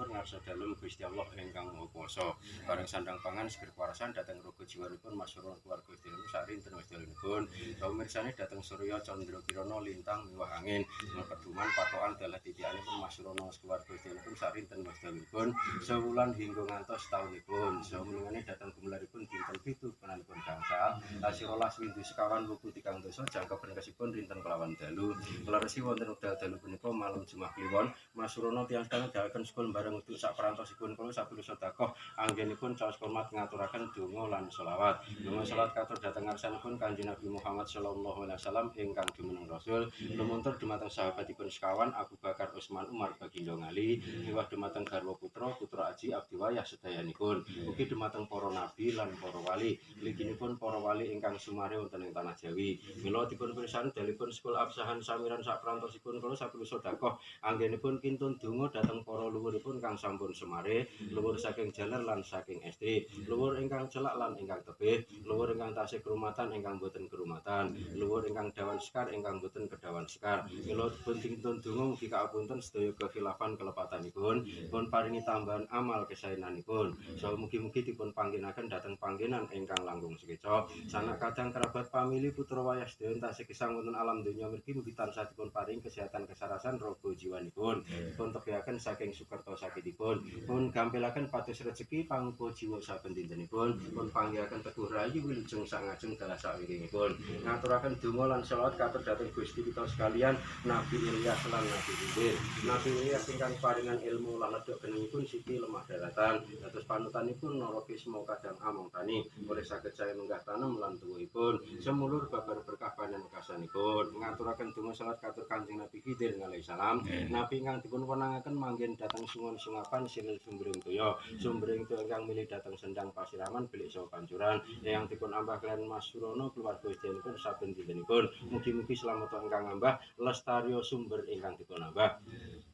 syukur ngarsa dalem Gusti Allah ingkang Maha Kuwasa. Bareng sandang pangan sekir kewarasan dhateng raga jiwanipun masyhur keluarga sedherek sarinten sedherekipun. Pamirsane dhateng surya candra kirana lintang miwah angin. Peduman patokan dalah titikanipun masyhur keluarga sedherekipun sarinten sedherekipun. Sewulan hingga ngantos taunipun. Samuningane dhateng gumelaripun dinten 7 penanipun gangsal. Tasih 12 windu sekawan wuku 3 dosa jangka berkasipun rinten kelawan dalu. Laresi wonten wekdal dalu punika malam Jumat Kliwon. Masurana tiyang sedaya dalaken sekul bareng untuk saperantosipun kula sapuluh sedekah anggenipun caos hormat ngaturaken donga lan selawat. Donga selawat katur dhateng ngarsanipun Kanjeng Nabi Muhammad sallallahu alaihi wasallam ingkang jumeneng Rasul. Lumuntur dumateng sahabatipun sekawan Abu Bakar Utsman Umar Bagindo Ali, miwah dumateng garwa putra Aji Abdi Wayah sedayanipun. Ugi dumateng para nabi lan para wali. Mliginipun para wali ingkang sumare wonten ing tanah Jawi. Mila dipun pirsani dalipun sekul absahan samiran saperantosipun kula sapuluh sedekah anggenipun kintun donga dhateng para luhuripun kang sampun sumare, luhur saking jaler lan saking estri, luhur ingkang celak lan ingkang tebih, luhur ingkang tasih kerumatan ingkang boten kerumatan, luhur ingkang dawan sekar ingkang boten kedawan sekar. Mila dipun kintun donga mugi kaapunten sedaya kekhilafan kelepatanipun, pun paringi tambahan amal kesaenanipun. So mugi-mugi dipun pangginaken dhateng panggenan ingkang langkung sekeca. Sanak kadang kerabat pamili putra wayah sedaya tasih gesang wonten alam donya mriki mugi tansah dipun paring kesehatan kesarasan raga jiwanipun. Dipun tebihaken saking sukerta sakitipun. Pun gampilaken pados rejeki pangupya jiwa saben dintenipun. Pun panggihaken teguh rayu wilujeng sak ngajeng dalah sawiringipun. Ngaturaken donga lan selawat katur dhateng Gusti kita sekalian Nabi Ilyas lan Nabi Khidir. Nabi Ilyas ingkang paringan ilmu lan ledok geningipun siti lemah daratan. Dados panutanipun Narakisma kadang among tani. Oleh saged saya menggah tanem lan tuwuhipun. Semulur babar berkah panjenenganipun. Ngaturaken donga selawat katur Kanjeng Nabi Khidir alaihi salam. Nabi ingkang dipun wenangaken manggen dhateng sungon-sungapan silih sumbering toya. Sumbering toya ingkang milih dhateng sendang pasiraman bilik saha pancuran. Ingkang dipun ambah kaliyan Mas Surana keluarga sedherekipun saben dintenipun. Mugi-mugi slamet ingkang ambah lestari sumber ingkang dipun ambah.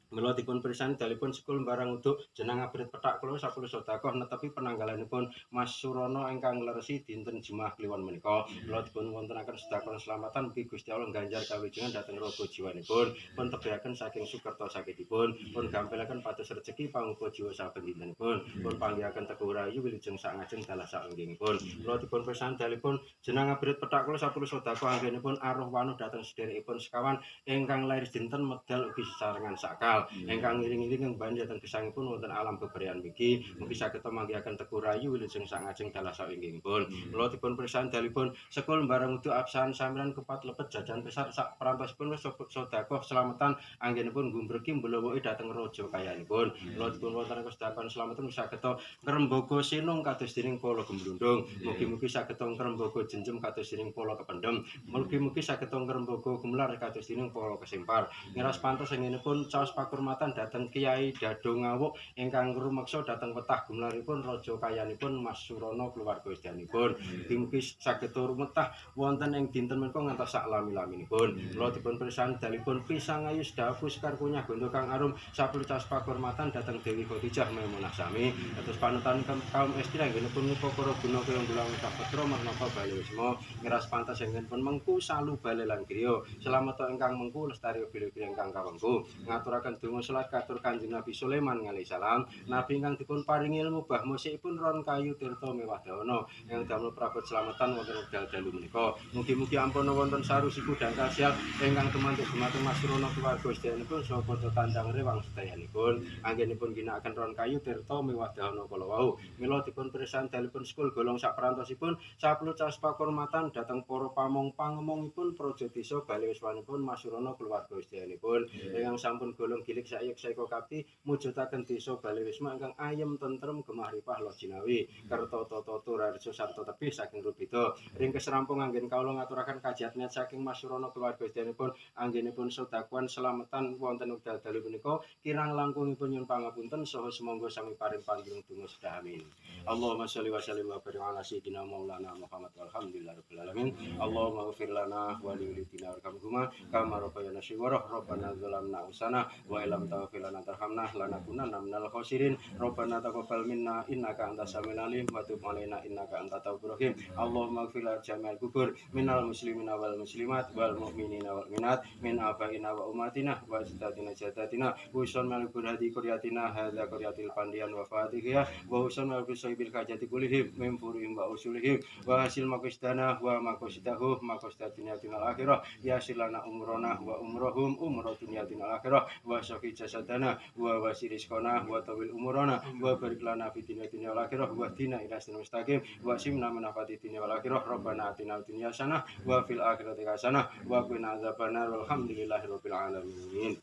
Mila dipun pirsani dalipun sekul barang untuk jeneng abrit petak kula sapuluh sedekah netepi penanggalanipun Mas Surana ingkang leresi dinten Jumat Kliwon menika. Mila dipun wontenaken sedekah selamatan mugi Gusti Allah ngganjar kawijengan dhateng raga jiwanipun. Pun tebihaken saking sukerta sakitipun. Pun gampilaken pados rejeki pangupya jiwa saben dintenipun. Pun panggihaken teguh rayu wilujeng sak ngajeng dalah saenggingipun. Mila dipun pirsani dalipun jeneng abrit petak kula sapuluh sedekah anggenipun aruh wanuh dhateng sedherekipun sekawan ingkang lair dinten medal ugi sesarengan sakal. Ingkang ngiring-iring banjur dhateng gesangipun wonten alam beberean mriki mugi saged manggihaken teguh rayu wilujeng sak ngajeng dalah saenggingipun. Mula dipun pirsani dalipun sekul bareng udu absahan samiran kupat lepet jajan besar sak perantosipun sedekah selamatan anggenipun gumbreki mblewoki dhateng raja kayanipun. Mula dipun wontenaken sedekah selamatan saged ngrembaga sinung kados dening pala gemblundung. Mugi-mugi saged ngrembaga jenjem kados dening pala kependhem. Mugi-mugi saged ngrembaga gemelar kados dening pala kesimpar. Ngiras pantos anggenipun caos pakurmatan dhateng Kyai Dado Ngawuk ingkang rumeksa dhateng wetah gumelaripun raja kayanipun Mas Surana keluarga sedherekipun. Mugi-mugi saged rumetah wonten ing dinten menika ngantos sak lami-laminipun. Mula dipun pirsani dalipun pisang ayu sedapu sekar kunyah gondo kang arum sapuluh caos pakurmatan dhateng Dewi Khadijah Maimunah sami. Dados panutan kaum estri anggenipun para guna kaya dulang Putra Marnata Balewisma. Ngiras pantas anggenipun mengku salu bale lan griya. Slamet ingkang mengku lestari bilih ingkang kawengku. Ngaturaken donga selawat katur Kanjeng Nabi Sulaiman alaihi salam. Nabi ingkang dipun paringi ilmu bah musikipun ron kayu tirta mewah dawana ingkang damel prabot slametan wonten wekdal dalu menika. Mugi-mugi ampun wonten sarusiku dan kasial ingkang tumantuk dumateng Mas Surana keluarga sedherekipun saha padha tandang rewang sedayanipun. Anggenipun ginakaken ron kayu tirta mewah dawana kala wau. Mila dipun pirsani dalipun sekul golong saperantosipun sapuluh caos pakurmatan dhateng para pamong pangemongipun praja desa Balewismanipun Mas Surana keluarga sedherekipun. Ingkang sampun golong gilik sayek saeka kapti mujudaken desa Balewisma ingkang ayem tentrem gemah ripah lo jinawi kerta tata turarja sarta tebih saking rubeda. Ringkes rampung anggen kawula ngaturaken kajiat niat saking Mas Surana keluarga sedherekipun anggenipun sedhakuan slametan wonten wekdal dalu menika kirang langkungipun nyuwun pangapunten saha sumangga sami paring panjenengan donga sedaya amin. Allahumma sholli wa sallim wa barik ala sayyidina Maulana Muhammad walhamdulillahirabbil alamin. Allahumma ighfir lana wa li walidina warhamhuma kama rabbayana shighara rabbana zalamna anfusana wa Allah ilam taghfir lana tarhamna lanakunanna minal khosirin. Rabbana taqabbal minna innaka antas samiul alim wa tub alaina innaka antat tawwabur rahim. Allahumma ighfir lana jami'al kubur minal muslimina wal muslimat wal mu'minina wal mu'minat min abaina wa umatina wa jadatina jadatina usun malibur hadi kuryatina hadza kuryatil pandian wa fatihiyah wa usun malibur sahibil kajati kulihim min furihim wa usulihim wa hasil makustana wa makustahu makustatina tinal akhirah ya silana umrona wa umrohum umrotunia tinal akhirah wa syafi jasadana wa wasiriskona wa tawil umurona wa barik lana fitina tinal akhirah wa tina ilasin mustaqim wa simna manafati tinal akhirah rabbana atina dunya sanah wa fil akhirati hasanah wa qina adzabannar walhamdulillahirabbil alamin.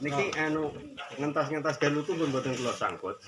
Niki anu ngentas-ngentas galutu pun mboten kula sangkut.